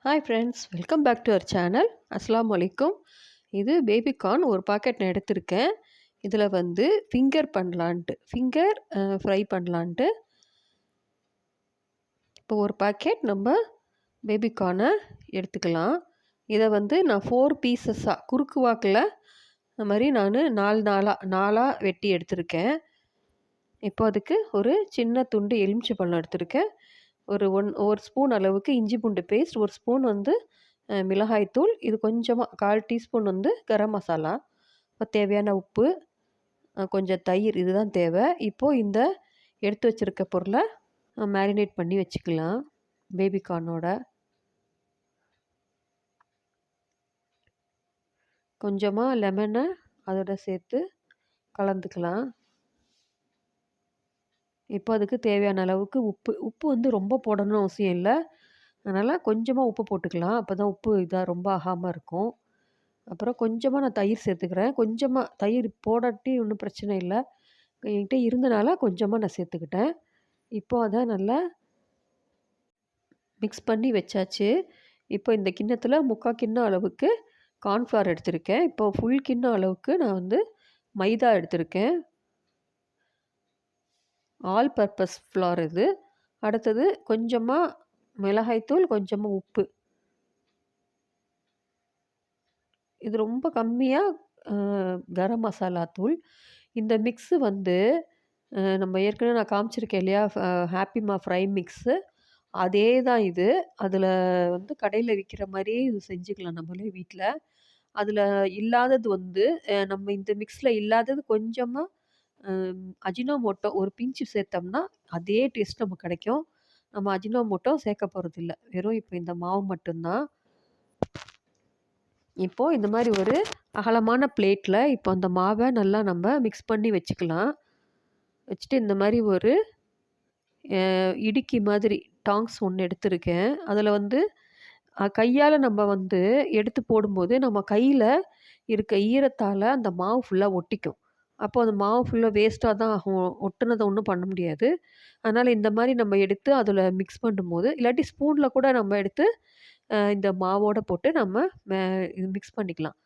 Hi friends, welcome back to our channel. அஸ்ஸலாமு அலைக்கும். இது பேபிகார்ன் ஒரு பாக்கெட் நான் எடுத்திருக்கேன். இதில் வந்து ஃபிங்கர் ஃப்ரை பண்ணலான்ட்டு இப்போ ஒரு பாக்கெட் நம்ம பேபிகார்னை எடுத்துக்கலாம். இதை வந்து நான் 4 பீசஸாக குறுக்கு வாக்கில் இந்த மாதிரி நான் 4 வெட்டி எடுத்திருக்கேன். இப்போ அதுக்கு ஒரு சின்ன துண்டு எலுமிச்சை பழம் எடுத்திருக்கேன். ஒரு ஸ்பூன் அளவுக்கு இஞ்சி பூண்டு பேஸ்ட், ஒரு ஸ்பூன் வந்து மிளகாய்த்தூள், இது கொஞ்சமாக 1/4 டீஸ்பூன் வந்து கரம் மசாலா, இப்போ தேவையான உப்பு, கொஞ்சம் தயிர், இதுதான் தேவை. இப்போது இந்த எடுத்து வச்சுருக்க பொருளை மேரினேட் பண்ணி வச்சுக்கலாம். பேபிகார்னோட கொஞ்சமாக லெமனை அதோட சேர்த்து கலந்துக்கலாம். இப்போ அதுக்கு தேவையான அளவுக்கு உப்பு வந்து ரொம்ப போடணும்னு அவசியம் இல்லை. அதனால் கொஞ்சமாக உப்பு போட்டுக்கலாம். அப்போ தான் உப்பு ரொம்ப ஆகாமல் இருக்கும். அப்புறம் கொஞ்சமாக நான் தயிர் சேர்த்துக்கிறேன். கொஞ்சமாக தயிர் போடாட்டி ஒன்றும் பிரச்சனை இல்லை. என்கிட்ட இருந்தனால கொஞ்சமாக நான் சேர்த்துக்கிட்டேன். இப்போது அதை நல்லா மிக்ஸ் பண்ணி வச்சாச்சு. இப்போ இந்த கிண்ணத்தில் 3/4 கிண்ணம் அளவுக்கு கார்ன்ஃப்ளவர் எடுத்திருக்கேன். இப்போ ஃபுல் கிண்ணம் அளவுக்கு நான் வந்து மைதா எடுத்திருக்கேன். ஆல் பர்பஸ் ஃப்ளார் இது. அடுத்தது கொஞ்சமாக மிளகாய்த்தூள், கொஞ்சமாக உப்பு. இது ரொம்ப கம்மியாக கரம் மசாலா தூள். இந்த மிக்ஸு வந்து நம்ம ஏற்கனவே நான் காமிச்சிருக்கேன் இல்லையா, ஹாப்பிமா ஃப்ரை மிக்ஸு, அதே தான் இது. அதில் வந்து கடையில் விற்கிற மாதிரியே இது செஞ்சுக்கலாம் நம்மளே வீட்டில். அதில் இல்லாதது வந்து நம்ம இந்த மிக்ஸில் இல்லாதது கொஞ்சமாக அஜினோமோட்டோ ஒரு பிஞ்சு சேர்த்தோம்னா அதே டேஸ்ட் நமக்கு கிடைக்கும். நம்ம அஜினோமோட்டோ சேர்க்க போகிறதில்ல, வெறும் இப்போ இந்த மாவு மட்டும்தான். இப்போது இந்த மாதிரி ஒரு அகலமான பிளேட்டில் இப்போ அந்த மாவை நல்லா நம்ம மிக்ஸ் பண்ணி வச்சுக்கலாம். வச்சுட்டு இந்த மாதிரி ஒரு இடுக்கி மாதிரி டாங்ஸ் ஒன்று எடுத்திருக்கேன். அதில் வந்து கையால் நம்ம வந்து எடுத்து போடும்போது நம்ம கையில் இருக்க ஈரத்தால் அந்த மாவு ஃபுல்லாக ஒட்டிக்கும். அப்போ அந்த மாவு ஃபுல்லாக வேஸ்ட்டாக தான் ஆகும். ஒட்டுனதை ஒன்றும் பண்ண முடியாது. அதனால் இந்த மாதிரி நம்ம எடுத்து அதில் மிக்ஸ் பண்ணும்போது, இல்லாட்டி ஸ்பூனில் கூட நம்ம எடுத்து இந்த மாவோடு போட்டு நம்ம இது மிக்ஸ் பண்ணிக்கலாம்.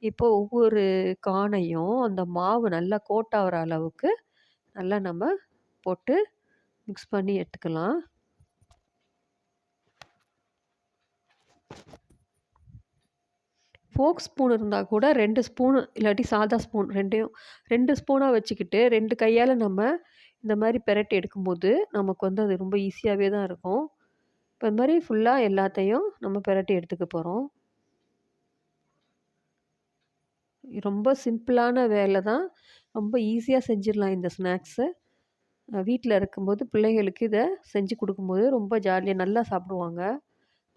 இப்போது ஒவ்வொரு கார்னையும் அந்த மாவு நல்லா கோட் ஆகிற அளவுக்கு நல்லா நம்ம போட்டு மிக்ஸ் பண்ணி எடுத்துக்கலாம். ஃபோக் ஸ்பூன் இருந்தால் கூட 2 ஸ்பூனு, இல்லாட்டி சாதா ஸ்பூன், 2 ஸ்பூனாக வச்சுக்கிட்டு 2 கையால் நம்ம இந்த மாதிரி பெரட்டி எடுக்கும்போது நமக்கு வந்து அது ரொம்ப ஈஸியாகவே தான் இருக்கும். இப்போ இந்த மாதிரி ஃபுல்லாக எல்லாத்தையும் நம்ம பெரட்டி எடுத்துக்க போகிறோம். ரொம்ப சிம்பிளான வேலை தான். ரொம்ப ஈஸியாக செஞ்சிடலாம் இந்த ஸ்நாக்ஸு. வீட்டில் இருக்கும்போது பிள்ளைங்களுக்கு இதை செஞ்சு கொடுக்கும்போது ரொம்ப ஜாலியாக நல்லா சாப்பிடுவாங்க.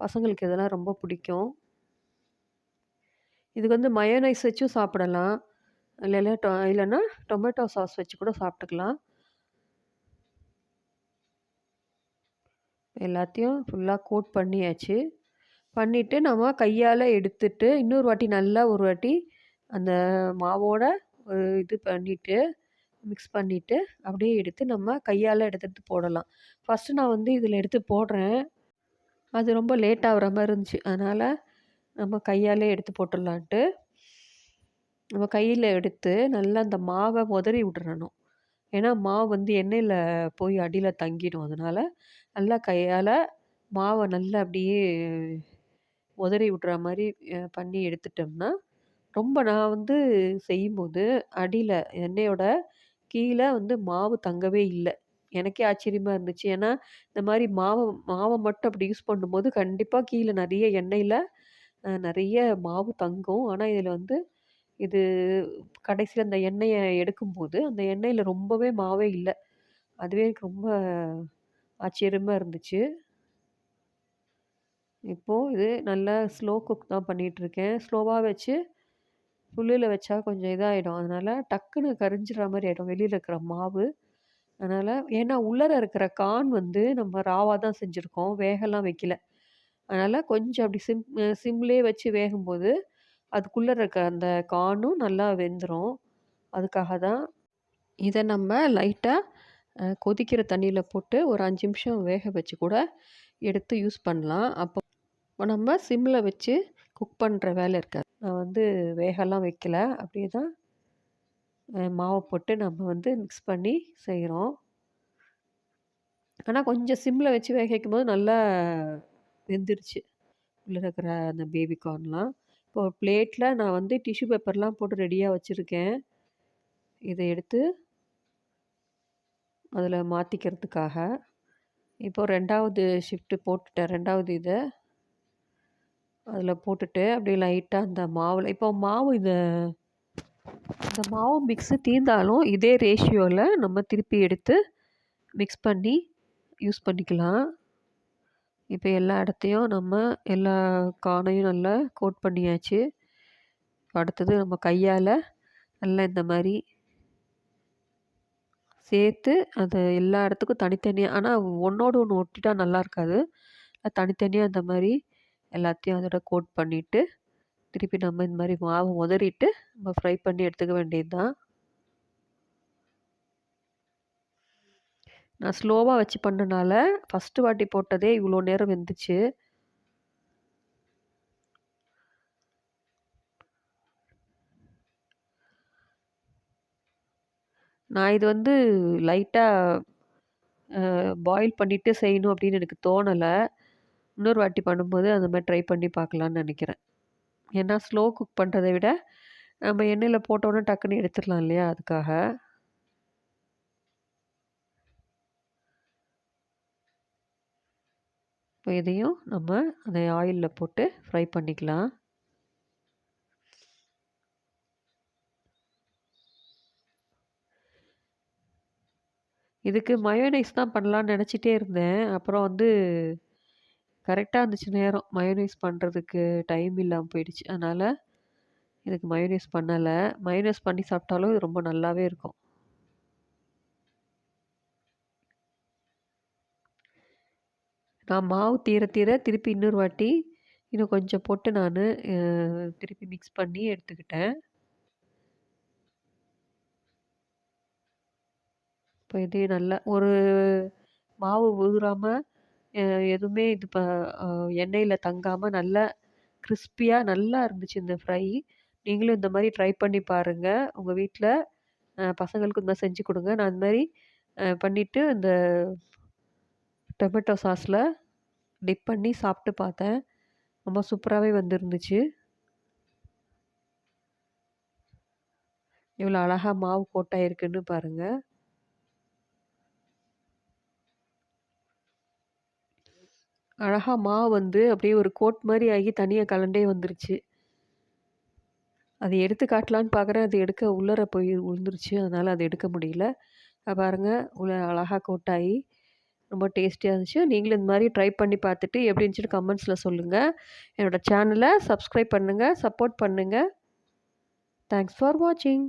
பசங்களுக்கு இதெல்லாம் ரொம்ப பிடிக்கும். இதுக்கு வந்து மயோனைஸ் வச்சும் சாப்பிடலாம். இல்லைன்னா டொமேட்டோ சாஸ் வச்சு கூட சாப்பிட்டுக்கலாம். எல்லாத்தையும் ஃபுல்லாக கோட் பண்ணியாச்சு. பண்ணிவிட்டு நம்ம கையால் எடுத்துட்டு இன்னொரு வாட்டி நல்லா ஒரு வாட்டி அந்த மாவோட இது பண்ணிவிட்டு மிக்ஸ் பண்ணிவிட்டு அப்படியே எடுத்து நம்ம கையால் எடுத்துகிட்டு போடலாம். ஃபஸ்ட்டு நான் வந்து இதில் எடுத்து போடுறேன். அது ரொம்ப லேட் ஆகிற மாதிரி இருந்துச்சு. அதனால் நம்ம கையாலே எடுத்து போட்டுடலான்ட்டு நம்ம கையில் எடுத்து நல்லா அந்த மாவை உதறி விட்டுறணும். ஏன்னா மாவு வந்து எண்ணெயில் போய் அடியில் தங்கிடும். அதனால் நல்லா கையால் மாவை நல்லா அப்படியே உதறி விட்ற மாதிரி பண்ணி எடுத்துட்டோம்னா, நான் வந்து செய்யும்போது அடியில் எண்ணெயோட கீழே வந்து மாவு தங்கவே இல்லை. எனக்கே ஆச்சரியமாக இருந்துச்சு. ஏன்னா இந்த மாதிரி மாவை மட்டும் அப்படி யூஸ் பண்ணும்போது கண்டிப்பாக கீழே நிறைய எண்ணெயில் நிறைய மாவு தங்கும். ஆனால் இதில் வந்து இது கடைசியில் அந்த எண்ணெயை எடுக்கும்போது அந்த எண்ணெயில் ரொம்பவே மாவே இல்லை. அதுவே எனக்கு ரொம்ப ஆச்சரியமாக இருந்துச்சு. இப்போது இது நல்லா ஸ்லோ குக் தான் பண்ணிகிட்ருக்கேன். ஸ்லோவாக வச்சு ஃபுல்லில் வச்சா கொஞ்சம் இதாகிடும். அதனால் டக்குன்னு கரிஞ்சிடுற மாதிரி ஆகிடும் வெளியில் இருக்கிற மாவு. அதனால் ஏன்னா உள்ளர இருக்கிற கார்ன் வந்து நம்ம ராவாக தான் செஞ்சுருக்கோம், வேகலாம் வைக்கல. அதனால் கொஞ்சம் அப்படி சிம்லேயே வச்சு வேகும்போது அதுக்குள்ளே இருக்க அந்த கார்னும் நல்லா வெந்துடும். அதுக்காக தான் இதை நம்ம லைட்டாக கொதிக்கிற தண்ணியில் போட்டு ஒரு 5 நிமிஷம் வேக வச்சு கூட எடுத்து யூஸ் பண்ணலாம். நம்ம சிம்மில் வச்சு குக் பண்ணுற வேலை இருக்காது. நான் வந்து வேகலாம் வைக்கல. அப்படியே தான் மாவை போட்டு நம்ம வந்து மிக்ஸ் பண்ணி செய்கிறோம். ஆனா கொஞ்சம் சிம்மில் வச்சு வேக வைக்கும்போது நல்லா வெந்துருச்சு. உள்ள இருக்கிற அந்த பேபி கார்ன்லாம். இப்போ ஒரு பிளேட்டில் நான் வந்து டிஷ்யூ பேப்பர்லாம் போட்டு ரெடியாக வச்சுருக்கேன். இதை எடுத்து அதில் மாற்றிக்கிறதுக்காக. இப்போ 2வது ஷிஃப்ட்டு போட்டுட்டேன். 2வது இத அதில் போட்டுட்டு அப்படியே லைட்டாக அந்த மாவில் இப்போ மாவு இந்த மாவு மிக்ஸு தீர்ந்தாலும் இதே ரேஷியோவில் நம்ம திருப்பி எடுத்து மிக்ஸ் பண்ணி யூஸ் பண்ணிக்கலாம். இப்போ எல்லா இடத்தையும் நம்ம எல்லா கார்னையும் நல்லா கோட் பண்ணியாச்சு. அடுத்தது நம்ம கையால் நல்லா இந்த மாதிரி சேர்த்து அது எல்லா இடத்துக்கும் தனித்தனியாக, ஆனால் ஒன்றோடு ஒன்று ஒட்டிட்டா நல்லா இருக்காது. தனித்தனியாக இந்த மாதிரி எல்லாத்தையும் அதோட கோட் பண்ணிவிட்டு திருப்பி நம்ம இந்த மாதிரி மாவு உதறிட்டு நம்ம ஃப்ரை பண்ணி எடுத்துக்க வேண்டியது தான். நான் ஸ்லோவாக வச்சு பண்ணனால ஃபஸ்ட்டு வாட்டி போட்டதே இவ்வளோ நேரம் வெந்துச்சு. நான் இது வந்து லைட்டாக பாயில் பண்ணிவிட்டு செய்யணும் அப்படின்னு எனக்கு தோணலை. இன்னொரு வாட்டி பண்ணும்போது அந்த மாதிரி ட்ரை பண்ணி பார்க்கலான்னு நினைக்கிறேன். ஏன்னா ஸ்லோ குக் பண்ணுறதை விட நம்ம எண்ணெயில் போட்டோன்னே டக்குன்னு எடுத்துடலாம் இல்லையா, அதுக்காக. இப்போ இதையும் நம்ம அந்த ஆயிலில் போட்டு ஃப்ரை பண்ணிக்கலாம். இதுக்கு மயோனைஸ் தான் பண்ணலான்னு நினச்சிட்டே இருந்தேன். அப்புறம் வந்து கரெக்டாக இருந்துச்சு நேரம். மயோனைஸ் பண்ணுறதுக்கு டைம் இல்லாமல் போயிடுச்சு. அதனால் இதுக்கு மயோனைஸ் பண்ணலை. மயோனைஸ் பண்ணி சாப்பிட்டாலும் இது ரொம்ப நல்லாவே இருக்கும். நான் மாவு தீர தீர திருப்பி இன்னொரு வாட்டி இன்னும் கொஞ்சம் போட்டு நான் திருப்பி மிக்ஸ் பண்ணி எடுத்துக்கிட்டேன். இப்போ இதே நல்லா ஒரு மாவு உதிராமல் எதுவுமே இது எண்ணெயில் தங்காமல் நல்லா கிறிஸ்பியாக நல்லா இருந்துச்சு இந்த ஃப்ரை. நீங்களும் இந்த மாதிரி ட்ரை பண்ணி பாருங்கள். உங்கள் வீட்டில் பசங்களுக்கு இந்த மாதிரி செஞ்சு கொடுங்க. நான் இந்த மாதிரி பண்ணிவிட்டு இந்த டொமேட்டோ சாஸில் டிப் பண்ணி சாப்பிட்டு பார்த்தேன். ரொம்ப சூப்பராகவே வந்துருந்துச்சு. எவ்வளோ அழகாக மாவு கோட்டாயிருக்குன்னு பாருங்கள். அழகாக மாவு வந்து அப்படியே ஒரு கோட் மாதிரி ஆகி தனியாக கலண்டே வந்துருச்சு. அது எடுத்து காட்டலான்னு பார்க்குறேன். அது எடுக்க உள்ளார போய் விழுந்துருச்சு. அதனால் அதை எடுக்க முடியல. பாருங்கள் உள்ள அழகாக கோட்டாகி ரொம்ப டேஸ்டியாக இருந்துச்சு. நீங்களும் இந்த மாதிரி ட்ரை பண்ணி பார்த்துட்டு எப்படி இருந்துச்சுன்னு கமெண்ட்ஸில் சொல்லுங்கள். என்னோடய சேனலை சப்ஸ்கிரைப் பண்ணுங்கள், சப்போர்ட் பண்ணுங்கள். தேங்க்ஸ் ஃபார் வாட்சிங்.